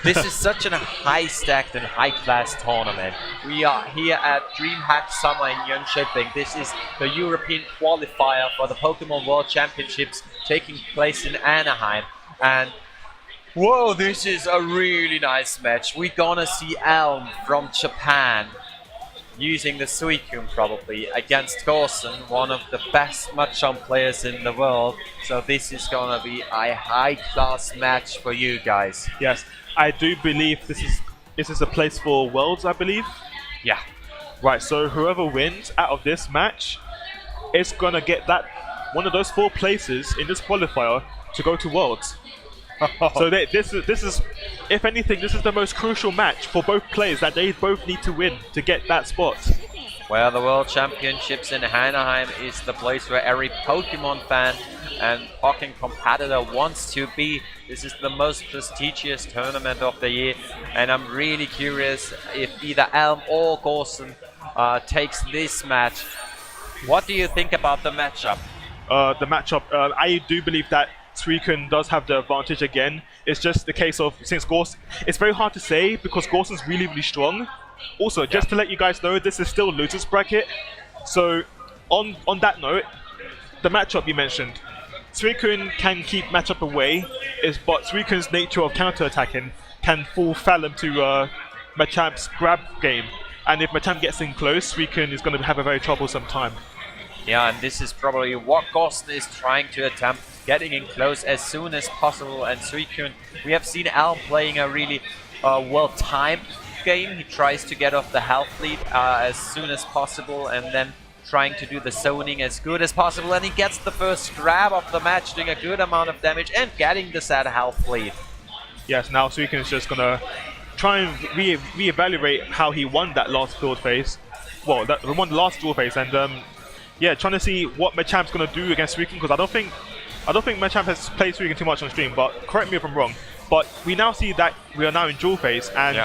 This is such a high-stacked and high-class tournament. We are here at Dreamhack Summer in Jönköping. This is the European qualifier for the Pokemon World Championships taking place in Anaheim. And whoa, this is a really nice match. We're gonna see Elm from Japan using the Suicune probably against Goreson, one of the best Machamp players in the world. So this is gonna be a high-class match for you guys. Yes, I do believe this is a place for Worlds, I believe. Yeah. Right, so whoever wins out of this match is gonna get that one of those 4 places in this qualifier to go to Worlds. So this is, if anything, this is the most crucial match for both players that they both need to win to get that spot. Well, the World Championships in Anaheim is the place where every Pokemon fan and Pokken competitor wants to be. This is the most prestigious tournament of the year, and I'm really curious if either Elm or Goreson takes this match. What do you think about the matchup? I do believe that Suicune does have the advantage again. It's just the case of, since Goreson, it's very hard to say because Goreson's really, really strong. Also, just to let you guys know, this is still losers bracket. So, on that note, the matchup you mentioned, Suicune can keep matchup away, but Suicune's nature of counter-attacking can fall fallen to Machamp's grab game. And if Machamp gets in close, Suicune is going to have a very troublesome time. Yeah, and this is probably what Goreson is trying to attempt, getting in close as soon as possible. And Suicune, we have seen Elm playing a really well-timed game. He tries to get off the health lead as soon as possible and then trying to do the zoning as good as possible. And he gets the first grab of the match, doing a good amount of damage and getting the sad health lead. Yes, now Suicune is just going to try and re-evaluate how he won that last field phase. Well, he won the last duel phase, and yeah, trying to see what Machamp's going to do against Suicune, because I don't think Machamp has played Suicune too much on stream, but correct me if I'm wrong. But we now see that we are now in duel phase, and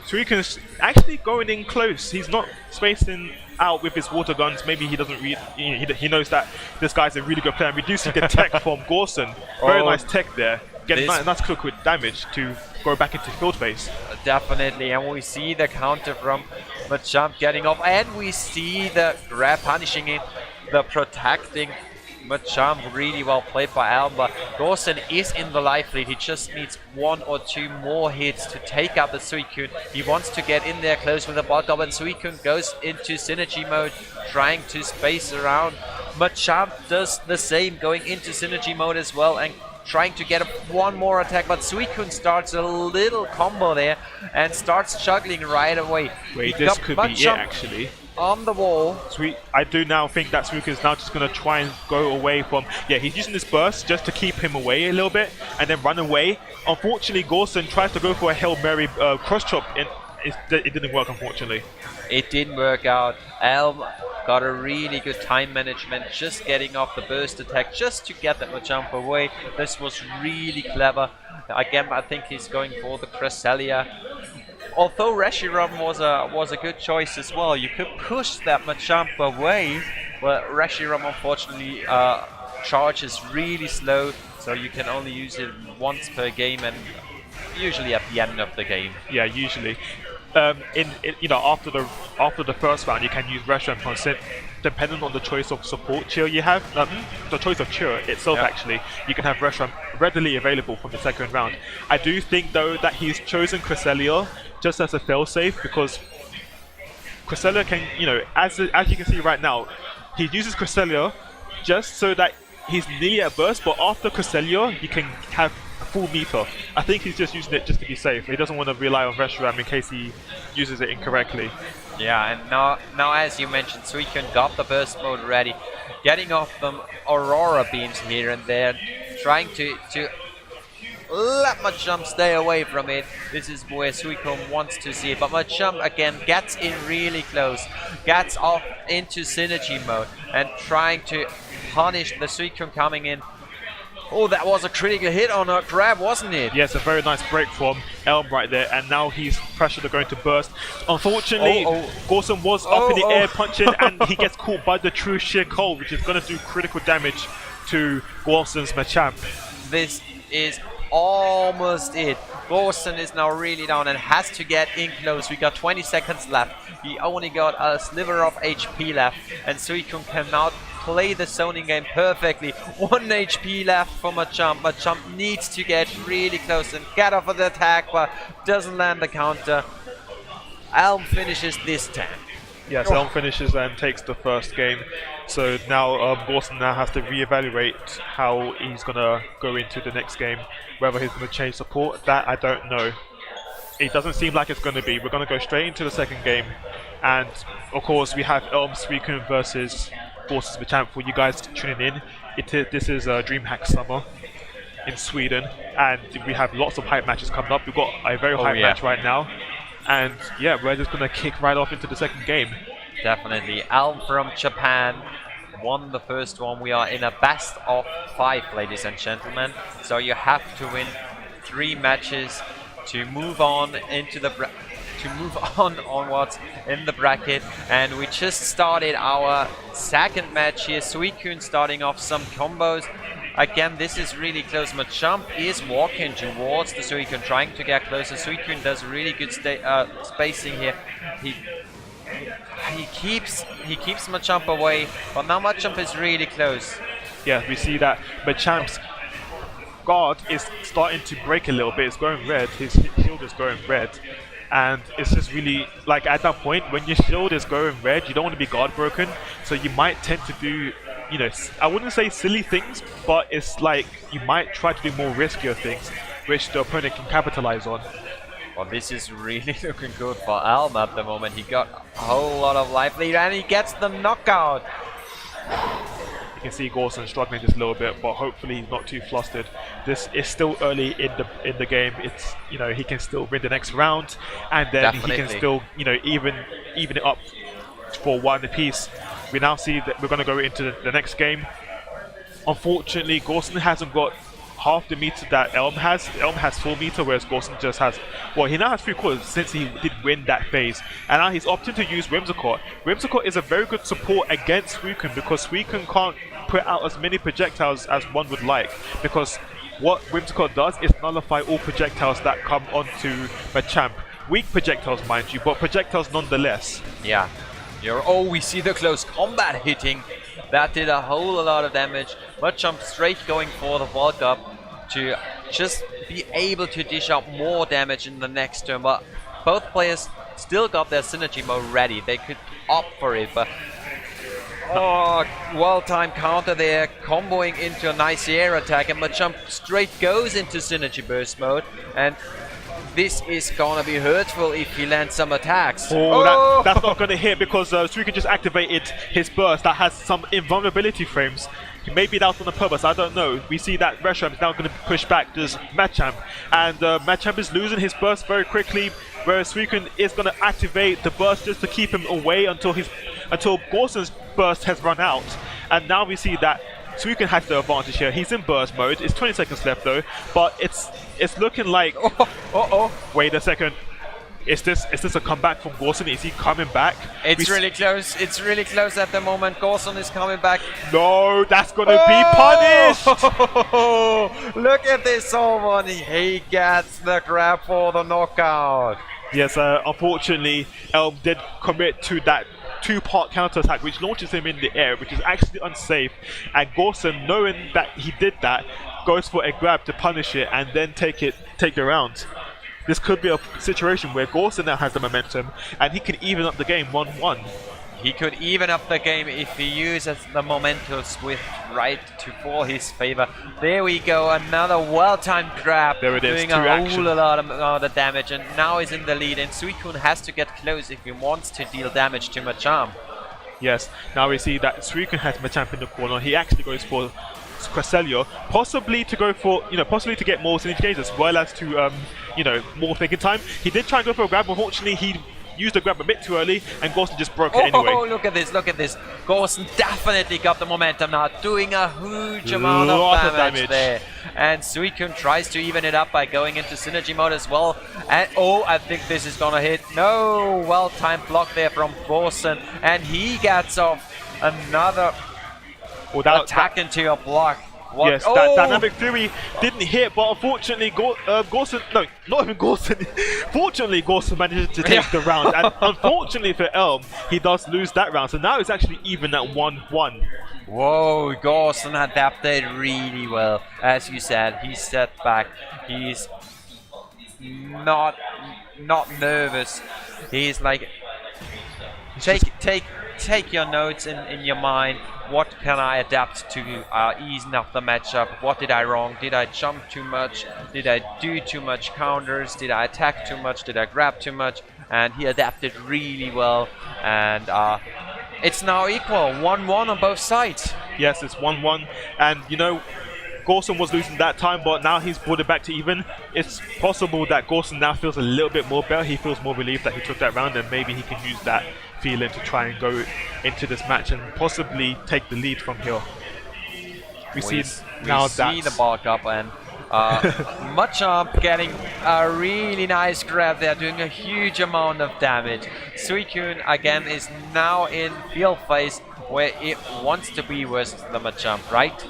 Suicune's actually going in close. He's not spacing out with his water guns. Maybe he doesn't read. He knows that this guy's a really good player. And we do see the tech from Goreson. Very nice tech there. Getting nice click with damage to go back into field phase. Definitely, and we see the counter from Machamp getting off, and we see the grab punishing it, the protecting Machamp. Really well played by Elm, but Goreson is in the life lead. He just needs 1 or 2 more hits to take out the Suicune. He wants to get in there close with the Bulk Up, and Suicune goes into synergy mode, trying to space around. Machamp does the same, going into synergy mode as well, and trying to get one more attack, but Suicune starts a little combo there and starts juggling right away. Wait, this could be it actually. On the wall. I do now think that Suicune's now just going to try and go away from... Yeah, he's using this burst just to keep him away a little bit and then run away. Unfortunately, Goreson tries to go for a Hail Mary cross chop, and it didn't work, unfortunately. It didn't work out. Elm got a really good time management, just getting off the burst attack just to get that Machamp away. This was really clever. Again, I think he's going for the Cresselia. Although Reshiram was a good choice as well. You could push that Machamp away, but Reshiram unfortunately charges really slow, so you can only use it once per game and usually at the end of the game. Yeah, usually. After the first round, you can use Reshiram depending on the choice of support cheer you have. The choice of cheer itself, actually, you can have Reshiram readily available from the second round. I do think though that he's chosen Cresselia just as a failsafe, because Cresselia can, as you can see right now, he uses Cresselia just so that he's nearly at burst, but after Cresselia, he can have full meter. I think he's just using it just to be safe. He doesn't want to rely on Reshiram in case he uses it incorrectly. Yeah, and now as you mentioned, Suicune got the burst mode ready, getting off them Aurora beams here and there, trying to let Machamp stay away from it. This is where Suicune wants to see it, but Machamp again gets in really close, gets off into synergy mode and trying to punish the Suicune coming in. Oh, that was a critical hit on a grab, wasn't it? Yes, a very nice break from Elm right there, and now he's pressured to going to burst. Unfortunately, Goreson was up in the air punching, and he gets caught by the true sheer cold, which is going to do critical damage to Goreson's Machamp. This is almost it. Goreson is now really down and has to get in close. We got 20 seconds left. He only got a sliver of HP left, and Suicune can now play the zoning game perfectly. 1 HP left for Machamp. Machamp needs to get really close and get off of the attack, but doesn't land the counter. Elm finishes this 10. Yes, Elm finishes and takes the first game. So now Goreson now has to reevaluate how he's going to go into the next game. Whether he's going to change support, that I don't know. It doesn't seem like it's going to be. We're going to go straight into the second game. And of course we have Elm Suicune versus Goreson's Machamp. For you guys tuning in, this is Dreamhack Summer in Sweden. And we have lots of hype matches coming up. We've got a very hype match right now. And yeah, we're just going to kick right off into the second game. Definitely. Elm from Japan won the first one. We are in a best of 5, ladies and gentlemen. So you have to win 3 matches to move on into the onwards in the bracket. And we just started our second match here. Suicune starting off some combos. Again, this is really close. Machamp is walking towards the Suicune, trying to get closer. Suicune does really good spacing here. He keeps Machamp away, but now Machamp is really close. Yeah, we see that Machamp's guard is starting to break a little bit. It's going red. His shield is going red. And it's just really, like, at that point, when your shield is going red, you don't want to be guard broken. So you might tend to do, you know, I wouldn't say silly things, but it's like you might try to do more riskier things, which the opponent can capitalize on. Well, this is really looking good for Elm at the moment. He got a whole lot of life lead and he gets the knockout. You can see Goreson struggling just a little bit, but hopefully he's not too flustered. This is still early in the game. It's, you know, he can still win the next round, and then he can still, you know, even it up for 1 apiece. We now see that we're going to go into the next game. Unfortunately, Goreson hasn't got half the meter that Elm has. Elm has full meter, whereas Goreson just has, well, he now has 3/4 since he did win that phase. And now he's opted to use Whimsicott. Whimsicott is a very good support against Suicune because Suicune can't put out as many projectiles as one would like. Because what Whimsicott does is nullify all projectiles that come onto Machamp. Weak projectiles, mind you, but projectiles nonetheless. Yeah. Oh, we see the close combat hitting. That did a whole lot of damage. Machamp straight going for the bulk up to just be able to dish out more damage in the next turn. But both players still got their synergy mode ready. They could opt for it, but well-timed counter there, comboing into a nice air attack, and Machamp straight goes into synergy burst mode, and this is gonna be hurtful if he lands some attacks. That's not gonna hit because Suicune just activated his burst that has some invulnerability frames. Maybe that was on purpose, I don't know. We see that Reshiram is now going to push back this Machamp, and Machamp is losing his burst very quickly, whereas Suicune is going to activate the burst just to keep him away until Goreson's burst has run out. And now we see that Suicune has the advantage here. He's in burst mode. It's 20 seconds left though, but it's looking like wait a second. Is this a comeback from Goreson? Is he coming back? It's really close. It's really close at the moment. Goreson is coming back. No, that's gonna be punished. Look at this, someone. He gets the grab for the knockout. Yes, unfortunately, Elm did commit to that 2-part counter attack, which launches him in the air, which is actually unsafe. And Goreson, knowing that he did that, goes for a grab to punish it and then take the round. This could be a situation where Goreson now has the momentum and he can even up the game 1-1. He could even up the game if he uses the momentum Swift right for his favor. There we go, another well-timed grab. There it is, doing a whole lot of damage, and now he's in the lead, and Suicune has to get close if he wants to deal damage to Machamp. Yes, now we see that Suicune has Machamp in the corner. He actually goes for Cresselia, possibly to go for, possibly to get more synergy gains as well as to, more thinking time. He did try and go for a grab, unfortunately he used the grab a bit too early and Goreson just broke it anyway. Oh, look at this. Goreson definitely got the momentum now, doing a huge amount of damage there. And Suicune tries to even it up by going into synergy mode as well. And I think this is gonna hit. No, well-timed block there from Goreson, and he gets off another attack into a block. What? Yes, Oh! that Dynamic Fury didn't hit, but unfortunately, Goreson, no, not even Goreson. Fortunately, Goreson managed to take the round, and unfortunately for Elm, he does lose that round. So now it's actually even at 1-1. Whoa, Goreson adapted really well. As you said, he stepped back. He's not nervous. He's like, take your notes in your mind. What can I adapt to easing up the matchup? What did I wrong? Did I jump too much? Did I do too much counters? Did I attack too much? Did I grab too much? And he adapted really well. And it's now equal, 1-1 on both sides. Yes, it's 1-1, and you know, Goreson was losing that time, but now he's brought it back to even. It's possible that Goreson now feels a little bit more better. He feels more relieved that he took that round, and maybe he can use that feeling to try and go into this match and possibly take the lead from here. We see the bulk up, and Machamp getting a really nice grab there, doing a huge amount of damage. Suicune again is now in field phase where it wants to be with the Machamp, right?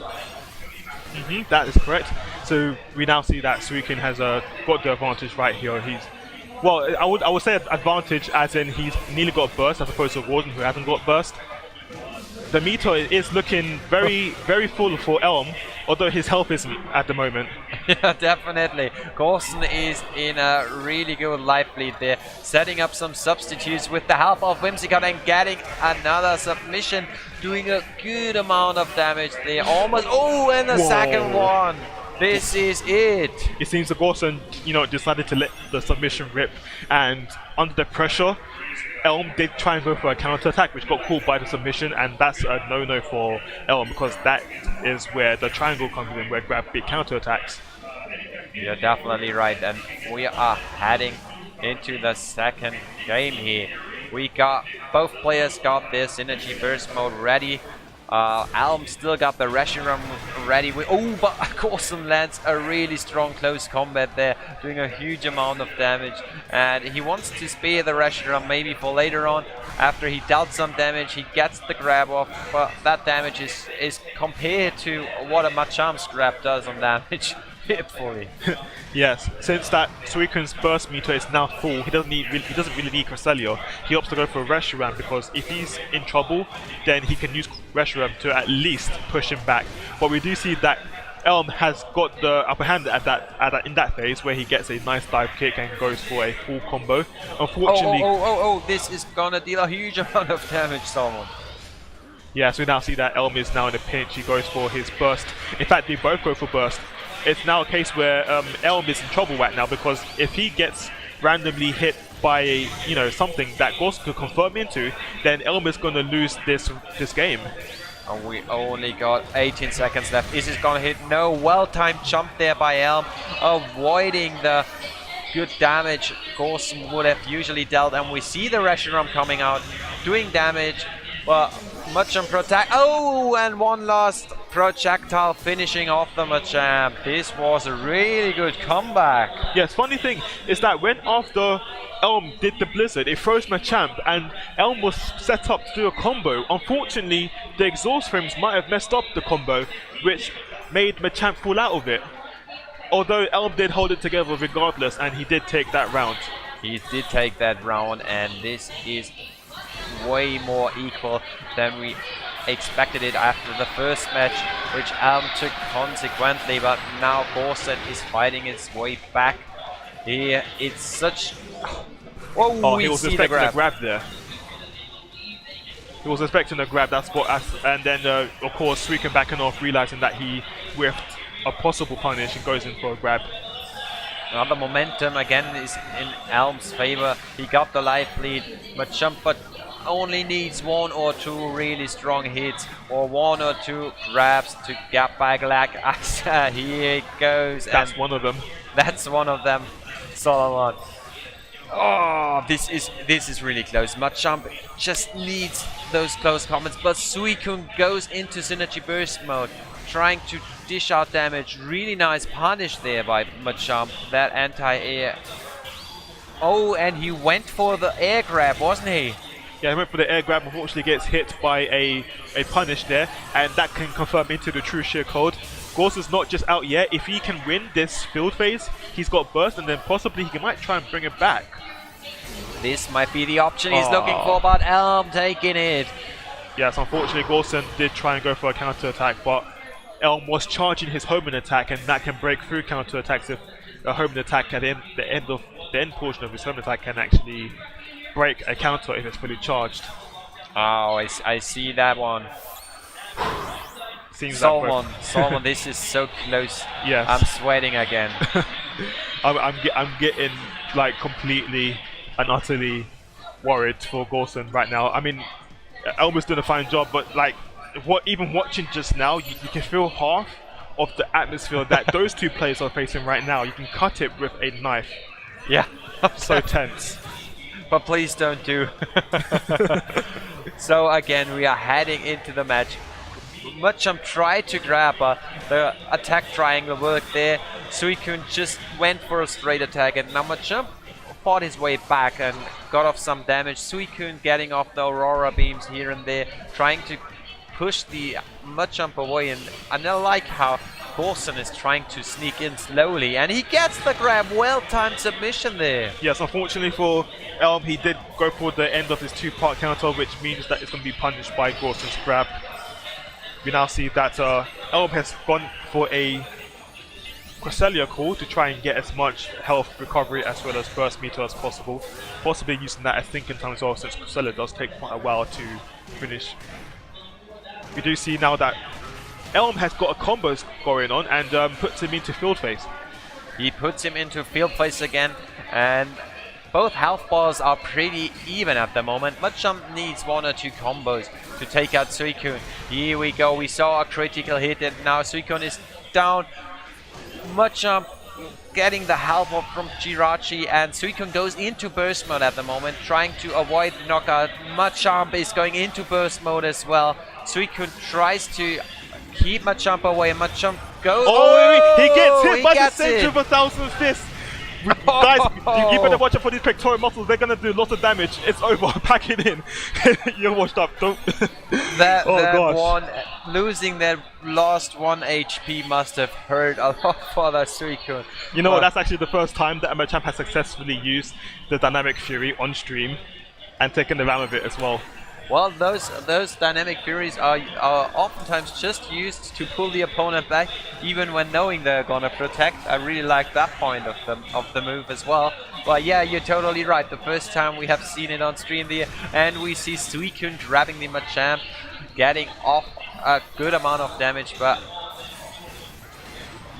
That is correct. So we now see that Suicune has got the advantage right here. Well, I would say advantage as in he's nearly got burst as opposed to Warden who hasn't got burst. The meter is looking very, very full for Elm, although his health isn't at the moment. Yeah, definitely. Goreson is in a really good life lead there, setting up some substitutes with the help of Whimsicott and getting another submission, doing a good amount of damage there. Almost, and the second one. This is it. It seems that Goreson, decided to let the submission rip, and under the pressure, Elm did try and go for a counter attack, which got caught by the submission, and that's a no-no for Elm because that is where the triangle comes in, where grab big counter attacks. You're definitely right, and we are heading into the second game here. Both players got their synergy burst mode ready. Elm still got the Reshiram ready. But Goreson lands a really strong close combat there, doing a huge amount of damage. And he wants to spare the Reshiram maybe for later on. After he dealt some damage, he gets the grab off, but that damage is compared to what a Machamp's grab does on damage. Pitifully. Yes, since that Suicune's burst meter is now full, he doesn't really need Cresselia. He opts to go for Reshiram because if he's in trouble, then he can use Reshiram to at least push him back. But we do see that Elm has got the upper hand in that phase where he gets a nice dive kick and goes for a full combo. Unfortunately, this is gonna deal a huge amount of damage, someone. Yeah, so we now see that Elm is now in a pinch. He goes for his burst. In fact, they both go for burst. It's now a case where Elm is in trouble right now because if he gets randomly hit by something that Goreson could confirm into, then Elm is going to lose this game. And we only got 18 seconds left. This is going to hit. No, well-timed jump there by Elm, avoiding the good damage Goreson would have usually dealt. And we see the Reshiram coming out, doing damage. But Machamp protect. And one last projectile finishing off the Machamp. This was a really good comeback. Yes, funny thing is that when after Elm did the Blizzard, it froze Machamp, and Elm was set up to do a combo. Unfortunately, the exhaust frames might have messed up the combo, which made Machamp fall out of it. Although Elm did hold it together regardless, and he did take that round. He did take that round, and this is way more equal than we expected it after the first match, which Elm took consequently, but now Goreson is fighting his way back. It's such... he was expecting a grab there. He was expecting a grab, and then of course Suicune backing off, realizing that he whiffed a possible punish and goes in for a grab. Now the momentum again is in Elm's favor. He got the life lead. Machamp but only needs one or two really strong hits or one or two grabs to get back lag. Here it goes. That's one of them. That's one of them. Solomon. This is really close. Machamp just needs those close comments, but Suicune goes into synergy burst mode, trying to dish out damage. Really nice punish there by Machamp. That anti-air. And he went for the air grab, wasn't he? Yeah, he went for the air grab, unfortunately gets hit by a punish there, and that can confirm into the true sheer code. Goreson's not just out yet. If he can win this field phase, he's got burst, and then possibly he might try and bring it back. This might be the option he's looking for, but Elm taking it. Yes, unfortunately, Goreson did try and go for a counter attack, but Elm was charging his homing attack, and that can break through counter attacks if a homing attack at the end portion of his homing attack can actually break a counter if it's fully charged. Oh, I see that one. Seems Solomon, this is so close. Yes. I'm sweating again. I'm getting like completely and utterly worried for Goreson right now. I mean, Elmer's doing a fine job, but like, even watching just now, you can feel half of the atmosphere that those two players are facing right now. You can cut it with a knife. Yeah. So tense. But please don't do. So again, we are heading into the match. Machamp tried to grab, but the attack triangle worked there. Suicune just went for a straight attack, and now Machamp fought his way back and got off some damage. Suicune getting off the Aurora beams here and there, trying to push the Machamp away, and I like how Goreson is trying to sneak in slowly, and he gets the grab. Well-timed submission there. Yes, unfortunately for Elm, he did go for the end of his two-part counter, which means that it's going to be punished by Goreson's grab. We now see that Elm has gone for a Cresselia call to try and get as much health recovery as well as burst meter as possible. Possibly using that as thinking time as well, since Cresselia does take quite a while to finish. We do see now that Elm has got a combos going on and puts him into field phase. He puts him into field phase again, and both health bars are pretty even at the moment. Machamp needs one or two combos to take out Suicune. Here we go, we saw a critical hit, and now Suicune is down. Machamp getting the help from Jirachi, and Suicune goes into burst mode at the moment, trying to avoid knockout. Machamp is going into burst mode as well. Suicune tries to keep Machamp away. Machamp goes. Oh, he gets hit by the Century of 1,000 Fists. Guys, you better watch out for these pectoral muscles. They're gonna do lots of damage. It's over. Pack it in. You're washed up. Don't. That gosh. one losing their last 1 HP must have hurt a lot for that Suicune. You know what? That's actually the first time that Machamp has successfully used the Dynamic Fury on stream and taken the round of it as well. Well, those dynamic furies are oftentimes just used to pull the opponent back, even when knowing they're gonna protect. I really like that point of the move as well. But yeah, you're totally right. The first time we have seen it on stream there, and we see Suicune grabbing the Machamp, getting off a good amount of damage, but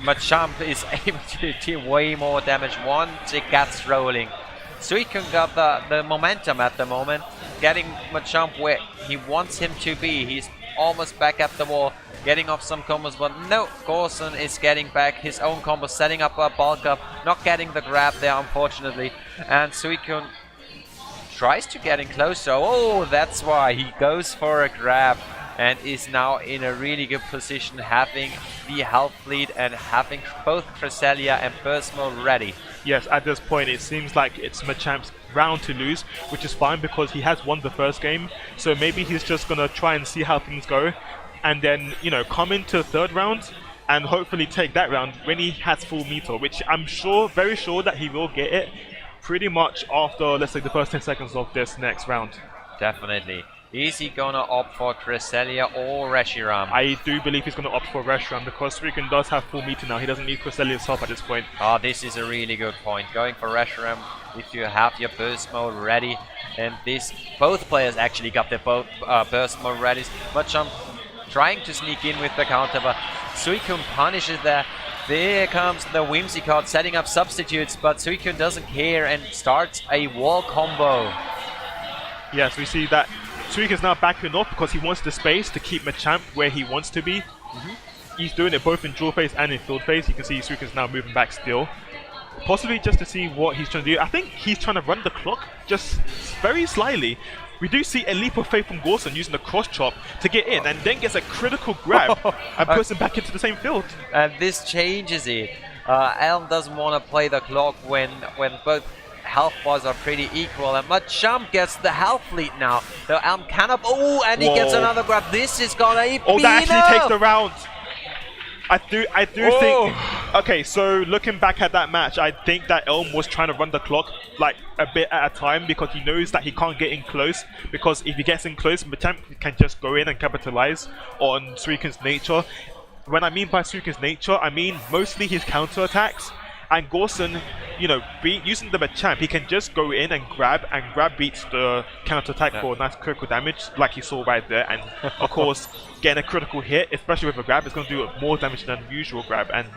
Machamp is able to deal way more damage once it gets rolling. Suicune got the momentum at the moment, getting Machamp where he wants him to be. He's almost back at the wall, getting off some combos, but no, Goreson is getting back his own combo, setting up a bulk up, not getting the grab there unfortunately, and Suicune tries to get in closer. Oh, that's why he goes for a grab and is now in a really good position, having the health lead and having both Cresselia and Burst Mode ready. Yes, at this point it seems like it's Machamp's round to lose, which is fine because he has won the first game, so maybe he's just gonna try and see how things go and then, you know, come into the third round and hopefully take that round when he has full meter, which I'm sure, very sure that he will get it pretty much after, let's say, the first 10 seconds of this next round. Definitely. Is he gonna opt for Cresselia or Reshiram? I do believe he's gonna opt for Reshiram because Suicune does have full meter now. He doesn't need Cresselia's help at this point. Oh, this is a really good point. Going for Reshiram if you have your burst mode ready, and both players actually got their burst mode ready. Machamp trying to sneak in with the counter, but Suicune punishes that. There comes the Whimsicott setting up substitutes, but Suicune doesn't care and starts a wall combo. Yes, we see that Suicune's now backing off because he wants the space to keep Machamp where he wants to be. He's doing it both in draw phase and in field phase. You can see Suicune's now moving back still. Possibly just to see what he's trying to do. I think he's trying to run the clock just very slightly. We do see a leap of faith from Goreson using the cross chop to get in and then gets a critical grab and puts him back into the same field. And this changes it. Elm doesn't want to play the clock when both health bars are pretty equal, and Machamp gets the health lead now. So Elm cannot. Oh, and he gets another grab. This is gonna be that actually takes the round. I do think. Okay, so looking back at that match, I think that Elm was trying to run the clock like a bit at a time because he knows that he can't get in close. Because if he gets in close, Machamp can just go in and capitalize on Suicune's nature. When I mean by Suicune's nature, I mean mostly his counter attacks. And Goreson, you know, using the Machamp, he can just go in and grab beats the counter attack for nice critical damage, like you saw right there. And of course, getting a critical hit, especially with a grab, is going to do more damage than usual grab. And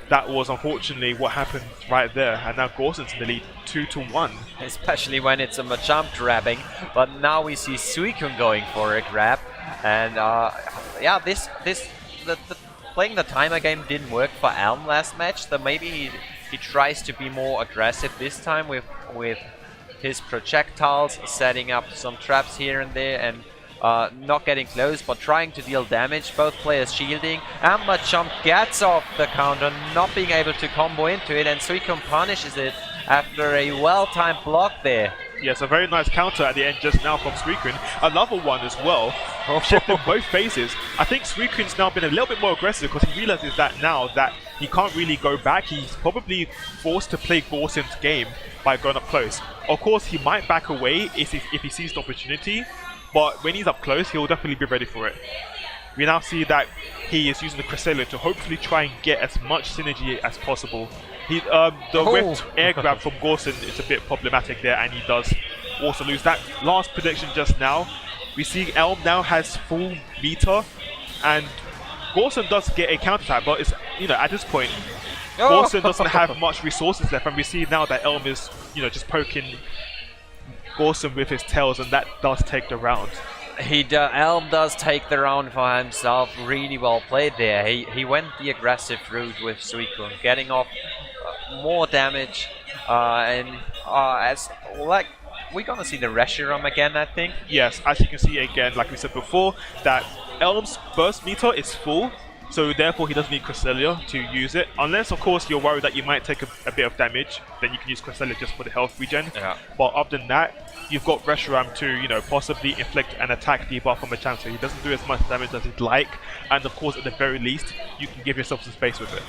that was unfortunately what happened right there. And now Goreson's in the lead 2-1. Especially when it's a Machamp grabbing, but now we see Suicune going for a grab, and yeah, the playing the timer game didn't work for Elm last match, so maybe he tries to be more aggressive this time with his projectiles, setting up some traps here and there, and not getting close, but trying to deal damage. Both players shielding, and Machamp gets off the counter, not being able to combo into it, and Suicune punishes it after a well-timed block there. Yes, a very nice counter at the end just now from Suicune. Another one as well, shifting both phases. I think Suicune's now been a little bit more aggressive because he realizes that now that he can't really go back. He's probably forced to play Goreson's game by going up close. Of course, he might back away if he sees the opportunity, but when he's up close, he'll definitely be ready for it. We now see that he is using the Cresselia to hopefully try and get as much synergy as possible. The whipped air grab from Goreson is a bit problematic there, and he does also lose that. Last prediction just now, we see Elm now has full meter, and Goreson does get a counter attack, but it's, you know, at this point, Goreson doesn't have much resources left, and we see now that Elm is, you know, just poking Goreson with his tails, and that does take the round. Elm does take the round for himself. Really well played there. He went the aggressive route with Suicune, getting off more damage, and as like we're gonna see the Reshiram again, I think. Yes, as you can see again, like we said before, that Elm's burst meter is full, so therefore he doesn't need Cresselia to use it, unless of course you're worried that you might take a bit of damage. Then you can use Cresselia just for the health regen. Yeah. But other than that, you've got Reshiram to, you know, possibly inflict an attack debuff on Machamp, so he doesn't do as much damage as he'd like, and of course at the very least you can give yourself some space with it.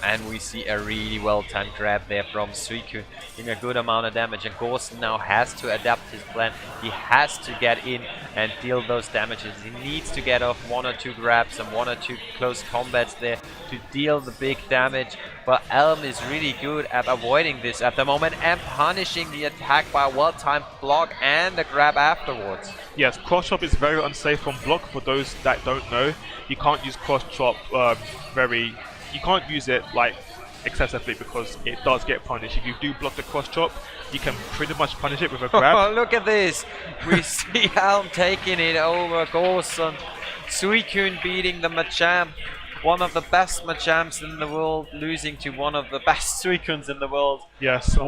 And we see a really well-timed grab there from Suicune, doing a good amount of damage, and Goreson now has to adapt his plan. He has to get in and deal those damages. He needs to get off 1 or 2 grabs and 1 or 2 close combats there to deal the big damage. But Elm is really good at avoiding this at the moment and punishing the attack by a well-timed block and a grab afterwards. Yes, cross chop is very unsafe from block. For those that don't know, you can't use cross chop you can't use it like excessively because it does get punished. If you do block the cross chop, you can pretty much punish it with a grab. Oh, look at this! We see Elm taking it over Goreson. Suicune beating the Machamp, one of the best Machamps in the world, losing to one of the best Suicunes in the world. Yes. What